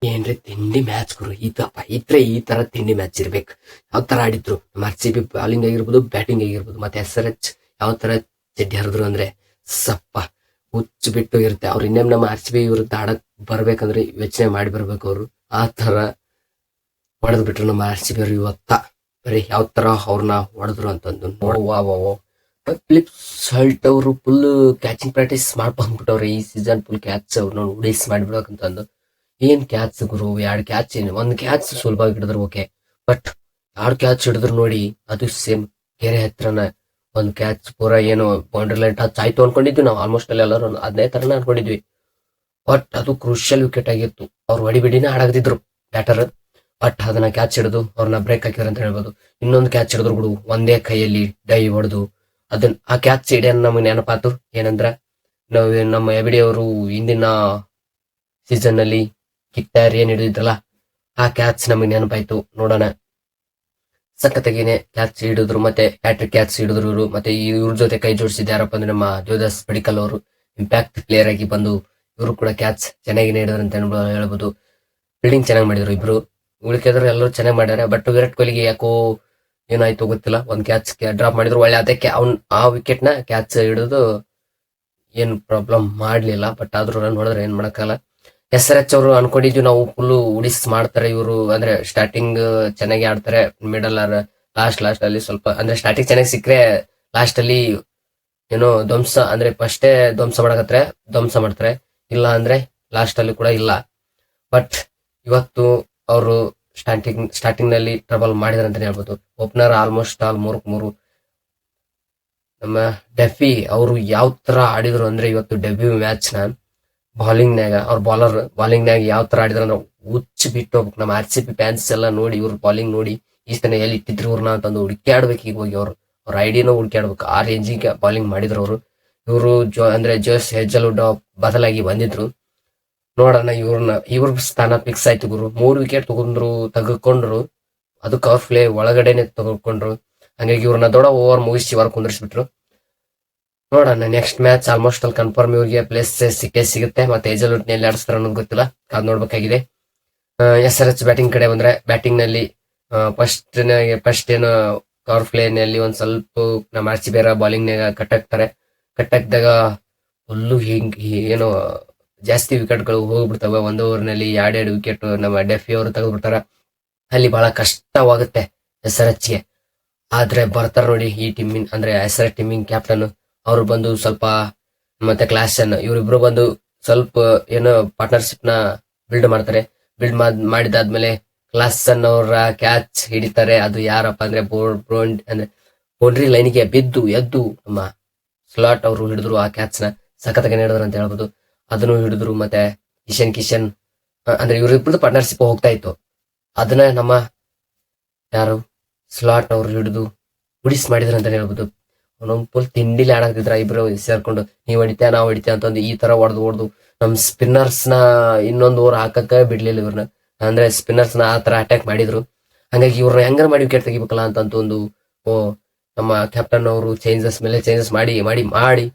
ಏನ್ರಿ ತಿಂಡಿ ಮ್ಯಾಚ್ ಗುರು, ಈ ತರ ತಿಂಡಿ ಮ್ಯಾಚ್ ಇರ್ಬೇಕು. ಯಾವ ತರ ಆಡಿದ್ರು ನಮ್ಮ RCB ಬಾಲಿಂಗ್ ಆಗಿರ್ಬೋದು, ಬ್ಯಾಟಿಂಗ್ ಆಗಿರ್ಬೋದು. ಮತ್ತೆ SRH ಯಾವ ತರ ಚೆಡ್ಡಿ ಹರಿದ್ರು ಅಂದ್ರೆ ಸಪ್ಪ ಹುಚ್ಚು ಬಿಟ್ಟು ಇರುತ್ತೆ. ಅವ್ರು ಇನ್ನೇಮ್ ನಮ್ಮ RCB ವಿರುದ್ಧ ಆಡಕ್ ಬರ್ಬೇಕಂದ್ರೆ ಯೋಚನೆ ಮಾಡಿ ಬರ್ಬೇಕು. ಅವರು ಆ ತರ ಹೊಡೆದ್ ಬಿಟ್ರು ನಮ್ಮ RCB ಅವರು ಇವತ್ತ. ಬರೀ ಯಾವ ತರ ಅವ್ರನ್ನ ಹೊಡೆದ್ರು ಅಂತಂದು ಫಿಲಿಪ್ ಸಾಲ್ಟ್ ಅವರು ಫುಲ್ ಕ್ಯಾಚಿಂಗ್ ಪ್ರಾಕ್ಟೀಸ್ ಮಾಡ್ಕೊಂಡ್ಬಿಟ್ಟವ್ರೆ ಈ ಸೀಸನ್. ಫುಲ್ ಕ್ಯಾಚ್ ಅವ್ರನ್ನ ಉಡೀಸ್ ಮಾಡಿಬಿಡ್ಬೇಕಂತಂದು. ಏನ್ ಕ್ಯಾಚ್ ಗುರು, 2 ಕ್ಯಾಚ್, ಒಂದ್ ಕ್ಯಾಚ್ ಸುಲಭವಾಗಿ ಹಿಡಿದ್ರು ಓಕೆ, ಬಟ್ 2 ಕ್ಯಾಚ್ ಹಿಡಿದ್ರು ನೋಡಿ. ಅದು ಸೇಮ್ ಕೆರೆ ಹತ್ರನ ಒಂದ್ ಕ್ಯಾಚ್ ಪೂರಾ ಏನು ಬೌಂಡ್ರಿ ಲೈನ್ ಟಚ್ ಆಯ್ತು ಅನ್ಕೊಂಡಿದ್ವಿ ನಾವು. ಆಲ್ಮೋಸ್ಟ್ ಅಲ್ಲಿ ಎಲ್ಲರೂ ಅದೇ ತರನ ಅನ್ಕೊಂಡಿದ್ವಿ. ಬಟ್ ಅದು ಕ್ರೂಷಿಯಲ್ ವಿಕೆಟ್ ಆಗಿತ್ತು. ಅವ್ರು ಹೊಡಿಬಿಡಿನ ಆಡಾಗದಿದ್ರು ಬ್ಯಾಟರ್, ಬಟ್ ಅದನ್ನ ಕ್ಯಾಚ್ ಹಿಡಿದು ಅವ್ರನ್ನ ಬ್ರೇಕ್ ಹಾಕಿದ್ರು ಅಂತ ಹೇಳ್ಬೋದು. ಇನ್ನೊಂದು ಕ್ಯಾಚ್ ಹಿಡಿದ್ರು ಗುಡು, ಒಂದೇ ಕೈಯಲ್ಲಿ ಡೈ ಹೊಡೆದು ಅದನ್ನ ಆ ಕ್ಯಾಚ್ ಹಿಡಿಯನ್ ನಮಗೆ ನೆನಪಾತು. ಏನಂದ್ರ ನಾವು ನಮ್ಮ ಎಬಿಡಿ ಅವರು ಹಿಂದಿನ ಸೀಸನ್ ನಲ್ಲಿ ಕಿಕ್ಟಾರ್ ಏನ್ ಹಿಡಿದಿದ್ರಲ್ಲ, ಆ ಕ್ಯಾಚ್ ನಮಗೆ ನೆನಪಾಯ್ತು. ನೋಡೋಣ, ಸಖತ್ತಾಗಿನೇ ಕ್ಯಾಚ್ ಹಿಡಿದ್ರು, ಮತ್ತೆ ಹ್ಯಾಟ್ರಿಕ್ ಕ್ಯಾಚ್ ಹಿಡಿದ್ರು ಇವರು. ಮತ್ತೆ ಇವ್ರ ಜೊತೆ ಕೈ ಜೋಡಿಸಿದ ಯಾರಪ್ಪ ಅಂದ್ರೆ ನಮ್ಮ ದೇವದಾಸ್ ಪಡಿಕಲ್ ಅವರು, ಇಂಪ್ಯಾಕ್ಟ್ ಪ್ಲೇಯರ್ ಆಗಿ ಬಂದು ಇವರು ಕೂಡ ಕ್ಯಾಚ್ ಚೆನ್ನಾಗಿ ಹಿಡಿದ್ರು ಅಂತ ಹೇಳ್ಬೋದು. ಫೀಲ್ಡಿಂಗ್ ಚೆನ್ನಾಗಿ ಮಾಡಿದ್ರು ಇಬ್ರು. ಉಳಿಕೆದ್ರು ಎಲ್ಲರೂ ಚೆನ್ನಾಗಿ ಮಾಡ್ಯಾರ. ಬಟ್ ವಿರಾಟ್ ಕೊಹ್ಲಿಗೆ ಯಾಕೋ ಏನಾಯ್ತು ಗೊತ್ತಿಲ್ಲ, ಒಂದ್ ಕ್ಯಾಚ್ ಡ್ರಾಪ್ ಮಾಡಿದ್ರು ಒಳ್ಳೆ. ಅದಕ್ಕೆ ಆ ವಿಕೆಟ್ ನ ಕ್ಯಾಚ್ ಹಿಡಿದು ಏನ್ ಪ್ರಾಬ್ಲಮ್ ಮಾಡ್ಲಿಲ್ಲ. ಬಟ್ ಆದ್ರೂ ರನ್ ಹೊಡೆದ್ರೆ ಏನ್ ಮಾಡಕ್ಕಲ್ಲ. SRH ಅವರು ಅನ್ಕೊಂಡಿದ್ವಿ ನಾವು ಫುಲ್ ಉಡಿಸ್ ಮಾಡ್ತಾರೆ ಇವರು, ಅಂದ್ರೆ ಸ್ಟಾರ್ಟಿಂಗ್ ಚೆನ್ನಾಗಿ ಆಡ್ತಾರೆ, ಮಿಡಲ್ ಆರ್ ಲಾಸ್ಟ್ ಅಲ್ಲಿ ಸ್ವಲ್ಪ ಅಂದ್ರೆ ಸ್ಟಾರ್ಟಿಂಗ್ ಚೆನ್ನಾಗಿ ಸಿಕ್ಕರೆ ಲಾಸ್ಟ್ ಅಲ್ಲಿ ಏನೋ ಧ್ವಂಸ ಅಂದ್ರೆ ಫಸ್ಟೇ ಧ್ವಂಸ ಮಾಡ್ತಾರೆ, ಇಲ್ಲ ಅಂದ್ರೆ ಲಾಸ್ಟ್ ಅಲ್ಲಿ ಕೂಡ ಇಲ್ಲ. ಬಟ್ ಇವತ್ತು ಅವರು ಸ್ಟಾರ್ಟಿಂಗ್ ನಲ್ಲಿ ಟ್ರಬಲ್ ಮಾಡಿದಾರೆ ಅಂತ ಹೇಳ್ಬೋದು. ಓಪನರ್ ಆಲ್ಮೋಸ್ಟ್ ಆಲ್ 3 ನಮ್ಮ ಡೆಫಿ ಅವರು ಯಾವ ತರ ಆಡಿದ್ರು ಅಂದ್ರೆ ಇವತ್ತು ಡೆಬ್ಯೂ ಮ್ಯಾಚ್ ನ ಬಾಲಿಂಗ್ನಾಗ, ಅವ್ರ ಬಾಲಿಂಗ್ನಾಗ ಯಾವ ತರ ಆಡಿದ್ರು ಅಂದ್ರೆ ಹುಚ್ಚು ಬಿಟ್ಟು ಹೋಗ್ಬೇಕು. ನಮ್ಮ RCB ಫ್ಯಾನ್ಸ್ ಎಲ್ಲ ನೋಡಿ ಇವ್ರ ಬಾಲಿಂಗ್ ನೋಡಿ ಈ ತನ ಎಲ್ಲಿ ಇಟ್ಟಿದ್ರು ಇವ್ರನ್ನ ಅಂತಂದು ಹುಡುಕ್ಯಾಡ್ಬೇಕು. ಈಗ ಹೋಗಿ ಅವ್ರ ಐಡಿನ ಹುಡುಕ್ಯಾಡ್ಬೇಕು. ಆ ರೇಂಜಿಗೆ ಬಾಲಿಂಗ್ ಮಾಡಿದ್ರು ಅವರು. ಇವರು ಅಂದ್ರೆ ಜೋಸ್ ಹೆಜಲ್ವುಡ್ ಬದಲಾಗಿ ಬಂದಿದ್ರು. ನೋಡೋಣ, ಇವ್ರ ಸ್ಥಾನ ಫಿಕ್ಸ್ ಆಯ್ತು ಗುರು. 3 ವಿಕೆಟ್ ತೆಗೆದುಕೊಂಡ್ರು, ಅದು ಕವರ್ ಪ್ಲೇ ಒಳಗಡೆನೆ ತೆಗೆದುಕೊಂಡ್ರು. ಹಂಗಾಗಿ ಇವ್ರನ್ನ ದೊಡ್ಡ ಓವರ್ ಮುಗಿಸಿ ಹೊರ ಕುಂದಿರ್ಸ್ಬಿಟ್ರು. ನೋಡೋಣ, ನೆಕ್ಸ್ಟ್ ಮ್ಯಾಚ್ ಆಲ್ಮೋಸ್ಟ್ ಅಲ್ಲಿ ಕನ್ಫರ್ಮ್ ಇವ್ರಿಗೆ ಪ್ಲೇಸ್ ಸಿಗುತ್ತೆ. ಮತ್ತೆ ಹೆಜಲ್ವುಡ್ ನಲ್ಲಿ ಆಡಿಸ್ತಾರ ಅನ್ನೋದು ಗೊತ್ತಿಲ್ಲ, ಕಾದ್ ನೋಡ್ಬೇಕಾಗಿದೆ. SRH ಬ್ಯಾಟಿಂಗ್ ಕಡೆ ಬಂದ್ರೆ, ಬ್ಯಾಟಿಂಗ್ ನಲ್ಲಿ ಫಸ್ಟ್ ಏನು ಕವರ್ ಪ್ಲೇ ನಲ್ಲಿ ಒಂದ್ ಸ್ವಲ್ಪ ನಮ್ಮ RCB ಬಾಲಿಂಗ್ ನಾಗ ಕಟ್ಟಾಕ್ದಾಗ ಫುಲ್ಲು ಏನೋ ಜಾಸ್ತಿ ವಿಕೆಟ್ಗಳು ಹೋಗ್ಬಿಡ್ತವೆ. 1 ಓವರ್ ನಲ್ಲಿ 2 ವಿಕೆಟ್ ನಮ್ಮ ಡೆಫಿ ಅವರು ತೆಗೆದ್ಬಿಡ್ತಾರ. ಅಲ್ಲಿ ಬಹಳ ಕಷ್ಟವಾಗುತ್ತೆ SRH ಗೆ. ಆದ್ರೆ ಬರ್ತಾರ ನೋಡಿ ಈ ಟೀಮಿನ ಅಂದ್ರೆ SRH ಟೀಮಿಂಗ್ ಕ್ಯಾಪ್ಟನ್ ಅವರು ಬಂದು ಸ್ವಲ್ಪ, ಮತ್ತೆ ಕ್ಲಾಸನ್ ಇವರಿಬ್ರು ಬಂದು ಸ್ವಲ್ಪ ಏನೋ ಪಾರ್ಟ್ನರ್ಶಿಪ್ ನ ಬಿಲ್ಡ್ ಮಾಡ್ತಾರೆ. ಮಾಡಿದಾದ್ಮೇಲೆ ಕ್ಲಾಸನ್ ಅವರ ಕ್ಯಾಚ್ ಹಿಡಿತಾರೆ. ಅದು ಯಾರಪ್ಪ ಅಂದ್ರೆ ಬೌಂಡ್ರಿ ಲೈನ್ಗೆ ಬಿದ್ದು ಎದ್ದು ನಮ್ಮ ಸ್ಲಾಟ್ ಅವರು ಹಿಡಿದ್ರು. ಆ ಕ್ಯಾಚ್ ನ ಸಖತ್ತಾಗಿ ಹಿಡಿದ್ರು ಅಂತ ಹೇಳ್ಬೋದು. ಅದನ್ನು ಹಿಡಿದ್ರು. ಮತ್ತೆ ಕಿಶನ್ ಅಂದ್ರೆ ಇವರಿಬ್ರದ್ದು ಪಾರ್ಟ್ನರ್ಶಿಪ್ ಹೋಗ್ತಾ ಇತ್ತು. ಅದನ್ನ ನಮ್ಮ ಯಾರು ಸ್ಲಾಟ್ ಅವರು ಹಿಡಿದು ಉಡಿಸ್ ಮಾಡಿದ್ರು ಅಂತ ಹೇಳ್ಬೋದು. ಫುಲ್ ತಿಂಡಿಲಿ ಆಡಾಕ್ತಿದ್ರ ಇಬ್ರು ಸೇರ್ಕೊಂಡು, ನೀವ್ ಹೊಡಿತ್ಯಾ ನಾವ್ ಹೊಡಿತ್ಯಾ ಅಂತಂದು ಈ ತರ ಹೊಡೆದು ನಮ್ ಸ್ಪಿನ್ನರ್ಸ್ ನ ಇನ್ನೊಂದು ಓವರ್ ಹಾಕಕ್ಕ ಬಿಡ್ಲಿಲ್ಲ ಇವ್ರನ್ನ. ಅಂದ್ರೆ ಸ್ಪಿನ್ನರ್ಸ್ ನ ಆ ತರ ಅಟ್ಯಾಕ್ ಮಾಡಿದ್ರು. ಹಂಗಾಗಿ ಇವ್ರನ್ನ ಹೆಂಗಾರ ಮಾಡಿ ವಿಕೆಟ್ ತೆಗಿಬೇಕಲ್ಲ ಅಂತ ಒಂದು ನಮ್ಮ ಕ್ಯಾಪ್ಟನ್ ಅವರು ಚೇಂಜಸ್ ಮಾಡಿ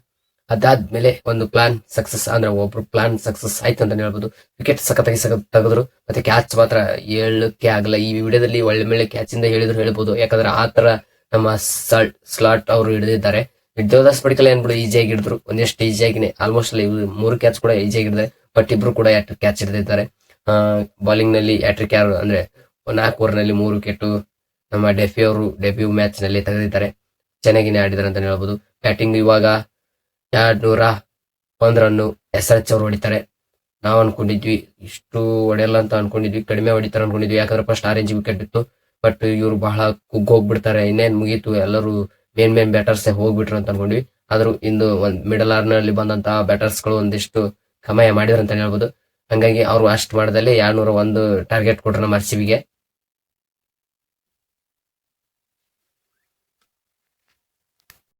ಅದಾದ್ಮೇಲೆ ಒಂದು ಪ್ಲಾನ್ ಸಕ್ಸಸ್, ಅಂದ್ರೆ ಒಬ್ರು ಪ್ಲಾನ್ ಸಕ್ಸಸ್ ಆಯ್ತು ಅಂತ ಹೇಳ್ಬೋದು. ವಿಕೆಟ್ ಸಖತ್ತಾಗಿ ತೆಗೆದ್ರು. ಮತ್ತೆ ಕ್ಯಾಚ್ ಮಾತ್ರ ಹೇಳಕ್ಕೆ ಆಗಲ್ಲ. ಈ ವಿಡಿಯೋದಲ್ಲಿ ಒಳ್ಳೆ ಕ್ಯಾಚ್ ಇಂದ ಹೇಳ್ಬೋದು. ಯಾಕಂದ್ರೆ ಆ ತರ ನಮ್ಮ ಸ್ಲಾಟ್ ಅವರು ಹಿಡಿದಿದ್ದಾರೆ. ದೇವದಾಸ್ ಪಡಿಕಲ್ ಏನ್ಬಿಡು ಈಜಿಯಾಗಿ ಹಿಡಿದ್ರು, ಒಂದೆಷ್ಟು ಈಜಿಯಾಗಿನೇ ಆಲ್ಮೋಸ್ಟ್ ಅಲ್ಲಿ 3 ಕ್ಯಾಚ್ ಕೂಡ ಈಜಿಯಾಗಿ ಹಿಡಿದಾರೆ. ಬಟ್ ಇಬ್ರು ಕೂಡ ಹ್ಯಾಟ್ರಿಕ್ ಕ್ಯಾಚ್ ಹಿಡಿದಿದ್ದಾರೆ. ಬಾಲಿಂಗ್ ನಲ್ಲಿ ಹ್ಯಾಟ್ರಿಕ್ ಯಾರು ಅಂದ್ರೆ 4 ಓವರ್ ನಲ್ಲಿ 3 ವಿಕೆಟ್ ನಮ್ಮ ಡೆಫಿ ಅವರು ಡೆಬ್ಯೂ ಮ್ಯಾಚ್ ನಲ್ಲಿ ತೆಗೆದಿದ್ದಾರೆ. ಚೆನ್ನಾಗಿನೇ ಆಡಿದಾರೆ ಅಂತ ಹೇಳ್ಬೋದು. ಬ್ಯಾಟಿಂಗ್ ಇವಾಗ 201 ರನ್ನು SRH ಅವರು ಹೊಡಿತಾರೆ. ನಾವ್ ಅನ್ಕೊಂಡಿದ್ವಿ ಇಷ್ಟು ಹೊಡೆಯಲ್ಲ ಅಂತ ಅನ್ಕೊಂಡಿದ್ವಿ, ಕಡಿಮೆ ಹೊಡಿತಾರೆ ಅನ್ಕೊಂಡಿದ್ವಿ. ಯಾಕಂದ್ರೆ ಫಸ್ಟ್ ಆರೆಂಜ್ ವಿಕೆಟ್ ಇತ್ತು. ಬಟ್ ಇವ್ರು ಬಹಳ ಹೋಗ್ಬಿಡ್ತಾರೆ, ಇನ್ನೇನ್ ಮುಗೀತು, ಎಲ್ಲರೂ ಮೇನ್ ಬ್ಯಾಟರ್ಸ್ ಹೋಗ್ಬಿಟ್ರು ಅಂತ ಅನ್ಕೊಂಡ್ವಿ. ಆದ್ರೂ ಇಂದು ಒಂದ್ ಮಿಡಲ್ ಆರ್ ನಲ್ಲಿ ಬಂದಂತಹ ಬ್ಯಾಟರ್ಸ್ ಗಳು ಒಂದಿಷ್ಟು ಕಮಾಯ ಮಾಡಿದ್ರು ಅಂತ ಹೇಳ್ಬೋದು. ಹಂಗಾಗಿ ಅವ್ರು ಅಷ್ಟು ಮಾಡದಲ್ಲಿ 201 ಟಾರ್ಗೆಟ್ ಕೊಟ್ರು ನಮ್ಮ RCB ಗೆ.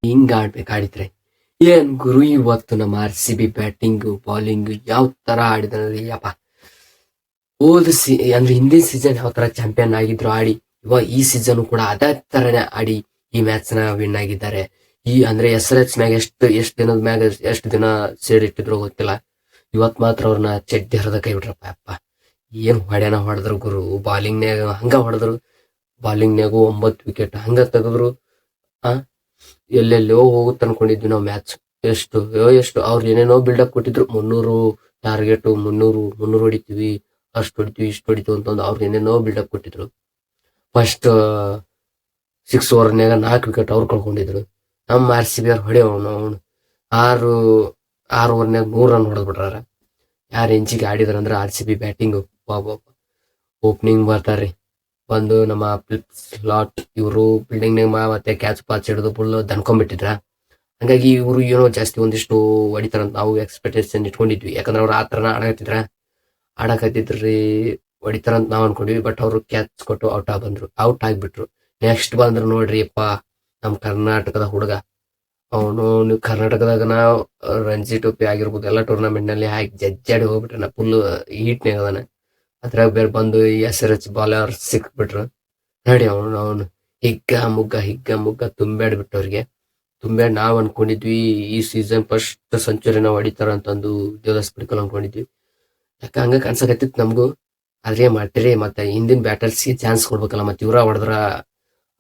ಹಿಂಗ ಆಡಿದ್ರೆ ಏನ್ ಗುರು, ಇವತ್ತು ನಮ್ಮ RCB ಬ್ಯಾಟಿಂಗ್ ಬಾಲಿಂಗ್ ಯಾವ ತರ ಆಡಿದ್ರೆ ಯಪ್ಪ. ಅಂದ್ರೆ ಹಿಂದಿನ ಸೀಸನ್ ಯಾವ ತರ ಚಾಂಪಿಯನ್ ಆಗಿದ್ರು ಆಡಿ, ಇವಾಗ ಈ ಸೀಸನ್ ಕೂಡ ಅದೇ ತರನೇ ಆಡಿ ಈ ಮ್ಯಾಚ್ ನ ವಿನ್ ಆಗಿದ್ದಾರೆ. ಅಂದ್ರೆ SRH ಮ್ಯಾಗ ಎಷ್ಟು ದಿನ ಸೇಡ್ ಇಟ್ಟಿದ್ರು ಗೊತ್ತಿಲ್ಲ. ಇವತ್ ಮಾತ್ರ ಅವ್ರನ್ನ ಚೆಡ್ಡಿ ಹರದ ಕೈ ಬಿಟ್ರಪ್ಪ. ಏನ್ ಹೊಡೆದ್ರು ಗುರು. ಬಾಲಿಂಗ್ನ್ಯಾಗ ಹಂಗ ಹೊಡೆದ್ರು, ಬಾಲಿಂಗ್ನ್ಯಾಗು 9 ವಿಕೆಟ್ ಹಂಗ ತೆಗೆದ್ರು. ಆ ಎಲ್ಲೆಲ್ಲೋ ಹೋಗುತ್ತೆ ಅನ್ಕೊಂಡಿದ್ವಿ ನಾವು ಮ್ಯಾಚ್. ಎಷ್ಟು ಅವ್ರು ಏನೇನೋ ಬಿಲ್ಡಪ್ ಕೊಟ್ಟಿದ್ರು. 300 ಟಾರ್ಗೆಟ್, 300 ಹೊಡಿತೀವಿ, ಅಷ್ಟು ಹೊಡಿತೀವಿ, ಇಷ್ಟು ಹೊಡಿತೀವಿ ಅಂತಂದು ಅವ್ರು ಏನೇನೋ ಬಿಲ್ಡಪ್ ಕೊಟ್ಟಿದ್ರು. ಫಸ್ಟ್ 6 ಓವರ್ನ್ಯಾಗ 4 ವಿಕೆಟ್ ಅವ್ರು ಕಳ್ಕೊಂಡಿದ್ರು. ನಮ್ಮ RCB ಅವ್ರು ಹೊಡೆಯವನು ಆರು ಓವರ್ನ್ಯಾಗ 100 ರನ್ ಹೊಡೆದ್ಬಿಟ್ರಾರ. ಯಾರು ಎಂಚಿಗೆ ಆಡಿದ್ರ ಅಂದ್ರೆ RCB ಬ್ಯಾಟಿಂಗು. ಓಪನಿಂಗ್ ಬರ್ತಾರ್ರಿ, ಬಂದು ನಮ್ಮ ಫ್ಲಿಪ್ ಸ್ಲಾಟ್ ಇವರು ಫೀಲ್ಡಿಂಗ್ನಾಗ ಮತ್ತೆ ಕ್ಯಾಚ್ ಪಾಚ್ ಹಿಡಿದು ಫುಲ್ ದನ್ಕೊಂಡ್ಬಿಟ್ಟಿದ್ರ. ಹಂಗಾಗಿ ಇವರು ಏನೋ ಜಾಸ್ತಿ ಒಂದಿಷ್ಟು ಹೊಡಿತಾರಂತ ನಾವು ಎಕ್ಸ್ಪೆಕ್ಟೇಷನ್ ಇಟ್ಕೊಂಡಿದ್ವಿ. ಯಾಕಂದ್ರೆ ಅವ್ರು ಆ ಥರನ ಆಡಕತ್ತಿದ್ರಿ, ಹೊಡಿತಾರಂತ ನಾವು ಅನ್ಕೊಂಡಿದ್ವಿ. ಬಟ್ ಅವರು ಕ್ಯಾಚ್ ಕೊಟ್ಟು ಔಟ್ ಆಗಿಬಿಟ್ರು. ನೆಕ್ಸ್ಟ್ ಬಂದ್ರು ನೋಡ್ರಿ ಅಪ್ಪ, ನಮ್ಮ ಕರ್ನಾಟಕದ ಹುಡುಗ. ಅವನು ನೀವು ಕರ್ನಾಟಕದಾಗ ರಂಜಿ ಟೋಪಿ ಆಗಿರ್ಬೋದು ಎಲ್ಲ ಟೂರ್ನಮೆಂಟ್ ನಲ್ಲಿ ಹಾಕಿ ಜಜ್ಜಾಡಿ ಹೋಗ್ಬಿಟ್ರೆ ಫುಲ್ ಹೀಟ್ನಾಗ ಅದಾನ. ಅದ್ರಾಗ ಬೇರೆ ಬಂದು SRH ಬಾಲರ್ ಸಿಕ್ಬಿಟ್ರು. ನೋಡಿ ಅವನು ಹಿಗ್ಗ ಮುಗ್ಗ ತುಂಬ್ಯಾಡ್ಬಿಟ್ಟು ಅವ್ರಿಗೆ. ತುಂಬ್ಯಾಡ್ ನಾವ್ ಅನ್ಕೊಂಡಿದ್ವಿ ಈ ಸೀಸನ್ ಫಸ್ಟ್ ಸೆಂಚುರಿ ನಾವು ಹೊಡಿತಾರ ಅಂತಂದು ದೇವದಾಸ್ ಪಡಿಕಲ್ ಅನ್ಕೊಂಡಿದ್ವಿ. ಯಾಕ ಹಂಗ ಕಾಣ್ಸಕತ್ತಿತ್ತು ನಮಗೂ. ಆದ್ರೆ ಮಾಡ್ತೀರಿ, ಮತ್ತೆ ಹಿಂದಿನ ಬ್ಯಾಟರ್ಸ್ಗೆ ಚಾನ್ಸ್ ಕೊಡ್ಬೇಕಲ್ಲ. ಮತ್ತೆ ಇವ್ರ ಹೊಡೆದ್ರ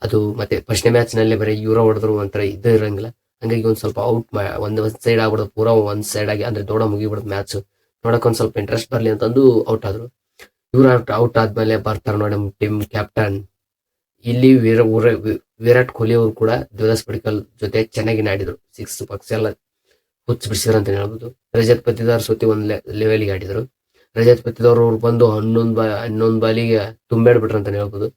ಅದು ಮತ್ತೆ ಫಸ್ಟ್ನೇ ಮ್ಯಾಚ್ ನಲ್ಲಿ ಬರೀ ಇವ್ರ ಹೊಡೆದ್ರು ಒಂಥರ ಇದು ಇರಂಗಿಲ್ಲ. ಹಂಗಾಗಿ ಒಂದ್ ಸ್ವಲ್ಪ ಒಂದ್ ಸೈಡ್ ಆಗ್ಬಿಡೋದು, ಪೂರಾ ಒಂದ್ ಸೈಡ್ ಆಗಿ ಅಂದ್ರೆ ದೊಡ್ಡ ಮುಗಿಬಿಡೋದು ಮ್ಯಾಚ್. ನೋಡಕ್ ಒಂದ್ ಸ್ವಲ್ಪ ಇಂಟ್ರೆಸ್ಟ್ ಬರ್ಲಿ ಅಂತಂದು ಔಟ್ ಆದ್ರು. ಇವ್ರ ಔಟ್ ಆದ್ಮೇಲೆ ಬರ್ತಾರ ನೋಡಿ ನಮ್ಮ ಟೀಮ್ ಕ್ಯಾಪ್ಟನ್. ಇಲ್ಲಿ ವಿರಾಟ್ ಕೊಹ್ಲಿ ಅವರು ಕೂಡ ದೇವದಾಸ್ ಪಡಿಕಲ್ ಜೊತೆ ಚೆನ್ನಾಗಿ ಆಡಿದ್ರು. 6 ಪಕ್ಸ್ ಎಲ್ಲ ಹುಚ್ಚ ಬಿಡಿಸಿದ್ರು ಅಂತ ಹೇಳ್ಬೋದು. ರಜತ್ ಪತಿದಾರ್ ಸೊತಿ ಒಂದ್ ಲೆವೆಲ್ಗೆ ಆಡಿದ್ರು. ರಜತ್ ಪತಿದಾರ್ ಅವ್ರು ಬಂದು 11 ಬಾಲಿಗೆ ತುಂಬ್ಯಾಡ್ಬಿಟ್ರು ಅಂತ ಹೇಳ್ಬೋದು.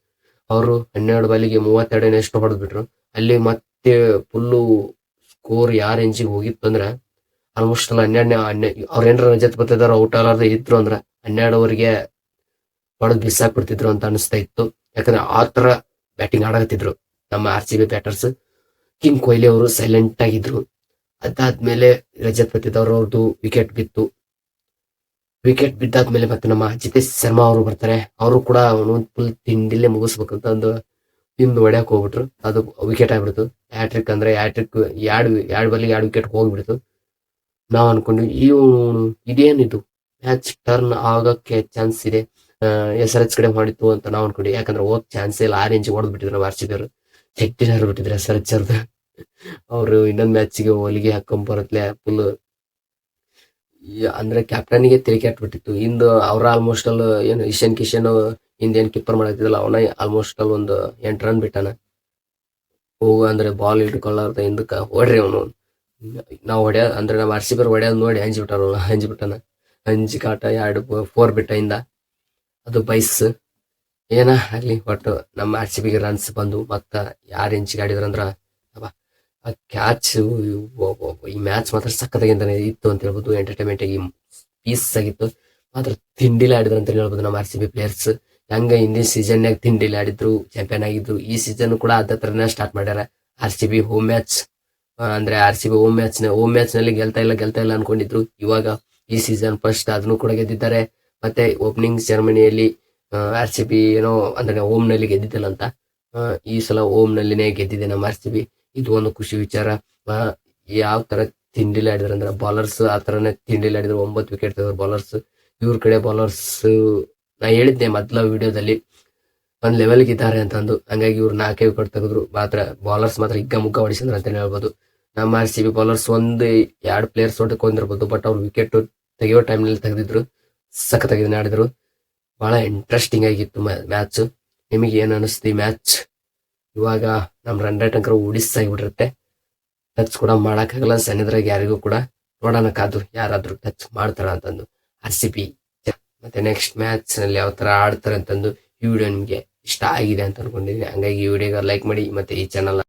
ಅವರು 12 ಬಾಲಿಗೆ 32 ಎಷ್ಟು ಹೊಡೆದ್ಬಿಟ್ರು. ಅಲ್ಲಿ ಮತ್ತೆ ಫುಲ್ಲು ಸ್ಕೋರ್ ಯಾರ ರೇಂಜಿಗೆ ಹೋಗಿತ್ತು ಅಂದ್ರೆ ಆಲ್ಮೋಸ್ಟ್ ಅಲ್ಲ 12 ಅವ್ರೇನ್ರ ರಜತ್ ಪತಿದಾರ್ ಔಟ್ ಆಗಲಾರ್ದೆ ಇದ್ರು ಅಂದ್ರ 12 ಓವರ್ಗೆ ಹೊಡೆದ್ ಬಿಸಾಕ್ಬಿಡ್ತಿದ್ರು ಅಂತ ಅನಿಸ್ತಾ ಇತ್ತು. ಯಾಕಂದ್ರೆ ಆ ತರ ಬ್ಯಾಟಿಂಗ್ ಆಡಕತ್ತಿದ್ರು ನಮ್ಮ RCB ಬ್ಯಾಟರ್ಸ್. ಕಿಂಗ್ ಕೊಹ್ಲಿ ಅವರು ಸೈಲೆಂಟ್ ಆಗಿದ್ರು. ಅದಾದ್ಮೇಲೆ ರಜತ್ ಪತಿದಾರ್ ಅವ್ರದ್ದು ವಿಕೆಟ್ ಬಿತ್ತು. ವಿಕೆಟ್ ಬಿದ್ದಾದ್ಮೇಲೆ ಮತ್ತೆ ನಮ್ಮ ಜಿತೇಶ್ ಶರ್ಮಾ ಅವರು ಬರ್ತಾರೆ. ಅವರು ಕೂಡ ಅವನು ಫುಲ್ ತಿಂಡಿಲ್ಲೇ ಮುಗಿಸ್ಬೇಕಂತ ಒಂದು ಹಿಂದ್ ಹೊಡ್ಯಾಕ್ ಹೋಗ್ಬಿಟ್ರು. ಅದು ವಿಕೆಟ್ ಆಗ್ಬಿಡ್ತು. ಹ್ಯಾಟ್ರಿಕ್ ಅಂದ್ರೆ ಹ್ಯಾಟ್ರಿಕ್, ಎರಡು ಬಾಲಿಗೆ 2 ವಿಕೆಟ್ ಹೋಗ್ಬಿಡ್ತು. ನಾವ್ ಅನ್ಕೊಂಡ್ವಿ ಇದೇನಿದು ಮ್ಯಾಚ್ ಟರ್ನ್ ಆಗಕ್ಕೆ ಚಾನ್ಸ್ ಇದೆ, SRH ಕಡೆ ಮಾಡಿತ್ತು ಅಂತ ನಾವ್ ಅನ್ಕೊಂಡ್ವಿ. ಯಾಕಂದ್ರೆ ಹೋಗ್ ಚಾನ್ಸ್ ಇಲ್ಲ, ಆ ರೇಂಜ್ ಹೊಡೆದ್ಬಿಟ್ಟಿದ್ರು RCB ಅವರು. ಚೆಟ್ಟಿನ ಹರಿಬಿಟ್ಟಿದ್ರು SRH ಅವ್ರದ್ದು. ಅವರು ಇನ್ನೊಂದ್ ಮ್ಯಾಚ್ಗೆ ಹೊಲಿಗೆ ಹಾಕೊಂಡ್ ಬರತ್ಲೆ ಫುಲ್ ಅಂದ್ರೆ ಕ್ಯಾಪ್ಟನ್ಗೆ ತಿರುಗಿ ಹಾಕ್ಬಿಟ್ಟಿತ್ತು. ಇಂದು ಅವ್ರ ಆಲ್ಮೋಸ್ಟ್ ಅಲ್ಲಿ ಏನು ಇಶಾನ್ ಕಿಶನ್ ಹಿಂದೇನ್ ಕೀಪರ್ ಮಾಡತ್ತಿದ್ದಲ್ಲ, ಅವನ ಆಲ್ಮೋಸ್ಟ್ ಅಲ್ಲಿ ಒಂದು 8 ರನ್ ಬಿಟ್ಟಾನ. ಅಂದ್ರೆ ಬಾಲ್ ಹಿಡ್ಕೊಳ್ಳಾರ್ದ ಹಿಂದಕ್ಕ ಹೊಡ್ರಿ ಅವನು. ನಾವು ಅಂದ್ರೆ ನಾವು RCB ಹೊಡ್ಯೋದ್ ನೋಡಿ ಹಂಚ್ಬಿಟ್ಟಾನ. ಹಂಚಿ ಕಾಟ 4 ಬಿಟ್ಟ ಇಂದ. ಅದು ಬೈಸ್ ಏನ ಆಗ್ಲಿ, ಒಟ್ಟು ನಮ್ಮ RCB ಗೆ ರನ್ಸ್ ಬಂದು ಮತ್ತ ಯಾರ ಇಂಚಿಗೆ ಆಡಿದ್ರಂದ್ರ ಆ ಕ್ಯಾಚ್. ಈ ಮ್ಯಾಚ್ ಮಾತ್ರ ಸಖತ್ತಾಗಿಂತಾನೆ ಇತ್ತು ಅಂತ ಹೇಳ್ಬೋದು. ಎಂಟರ್ಟೈನ್ಮೆಂಟ್ ಆಗಿ ಪೀಸ್ ಆಗಿತ್ತು. ಮಾತ್ರ ತಿಂಡಿಲಿ ಆಡಿದ್ರು ಅಂತ ಹೇಳ್ಬೋದು ನಮ್ಮ RCB ಪ್ಲೇಯರ್ಸ್. ಹಂಗ ಹಿಂದಿನ ಸೀಸನ್ಯಾಗ ತಿಂಡಿಲಿ ಆಡಿದ್ರು, ಚಾಂಪಿಯನ್ ಆಗಿದ್ರು. ಈ ಸೀಸನ್ ಕೂಡ ಅದೇ ತರನೇ ಸ್ಟಾರ್ಟ್ ಮಾಡ್ಯಾರ. RCB ಹೋಮ್ ಮ್ಯಾಚ್ ಅಂದ್ರೆ RCB ಹೋಮ್ ಮ್ಯಾಚ್ ನಲ್ಲಿ ಗೆಲ್ತಾ ಇಲ್ಲ ಅನ್ಕೊಂಡಿದ್ರು. ಇವಾಗ ಈ ಸೀಸನ್ ಫಸ್ಟ್ ಅದನ್ನು ಕೂಡ ಗೆದ್ದಿದ್ದಾರೆ. ಮತ್ತೆ ಓಪನಿಂಗ್ ಸೆರೆಮನಿಯಲ್ಲಿ RCB ಏನೋ ಅಂದ್ರೆ ಹೋಮ್ ನಲ್ಲಿ ಗೆದ್ದಿದ್ದಲ್ಲ ಅಂತ, ಈ ಸಲ ಹೋಮ್ ನಲ್ಲಿನೇ ಗೆದ್ದಿದೆ ನಮ್ಮ RCB. ಇದು ಒಂದು ಖುಷಿ ವಿಚಾರ. ಯಾವ ತರ ತಿಂಡಿಲಿ ಆಡಿದ್ರು ಅಂದ್ರೆ ಬಾಲರ್ಸ್ ಆ ತರನೇ ತಿಂಡಿಲಿ ಆಡಿದ್ರು. 9 ವಿಕೆಟ್ ತೆಗೆದ್ರು ಬಾಲರ್ಸ್. ಇವ್ರ ಕಡೆ ಬಾಲರ್ಸ್ ನಾ ಹೇಳಿದ್ದೆ ಮೊದ್ಲ ವಿಡಿಯೋದಲ್ಲಿ ಒಂದ್ ಲೆವೆಲ್ಗೆ ಇದ್ದಾರೆ ಅಂತಂದು. ಹಂಗಾಗಿ ಇವ್ರು 4 ವಿಕೆಟ್ ತೆಗೆದ್ರು. ಮಾತ್ರ ಬಾಲರ್ಸ್ ಮಾತ್ರ ಹಿಗ್ಗ ಮುಗ್ಗ ಹೊಡಿಸಿದ್ರು ಅಂತ ಹೇಳ್ಬೋದು. ನಮ್ಮ RCB ಬಾಲರ್ಸ್ 1-2 ಪ್ಲೇಯರ್ಸ್ ಹೊಡೆಕೊಂಡಿರ್ಬೋದು, ಬಟ್ ಅವ್ರು ವಿಕೆಟ್ ತೆಗೆಯೋ ಟೈಮ್ ನಲ್ಲಿ ತೆಗೆದಿದ್ರು. ಸಖತ್ತಾಗಿ ಆಡಿದ್ರು. ಬಹಳ ಇಂಟ್ರೆಸ್ಟಿಂಗ್ ಆಗಿತ್ತು ಮ್ಯಾಚ್. ನಿಮಗೆ ಏನ್ ಅನಿಸ್ತು ಈ ಮ್ಯಾಚ್? ಇವಾಗ ನಮ್ ರನ್ ರೇಟ್ ಅಂಕರ್ ಉಡಿಸಾಗಿಬಿಟ್ಟಿರುತ್ತೆ. ಟಚ್ ಕೂಡ ಮಾಡಕ್ಕಾಗಲ್ಲ ಸಣ್ಣದ್ರಾಗ ಯಾರಿಗೂ ಕೂಡ. ನೋಡೋಣ ಕಾದು ಯಾರಾದ್ರೂ ಟಚ್ ಮಾಡ್ತಾರ ಅಂತಂದು RCB. ಮತ್ತೆ ನೆಕ್ಸ್ಟ್ ಮ್ಯಾಚ್ ನಲ್ಲಿ ಯಾವ ತರ ಆಡ್ತಾರೆ ಅಂತಂದು ಈ ವಿಡಿಯೋ ನಿಮ್ಗೆ ಇಷ್ಟ ಆಗಿದೆ ಅಂತ ಅನ್ಕೊಂಡಿದ್ದೀನಿ. ಹಂಗಾಗಿ ಈ ವಿಡಿಯೋಗೆ ಲೈಕ್ ಮಾಡಿ, ಮತ್ತೆ ಈ ಚಾನಲ್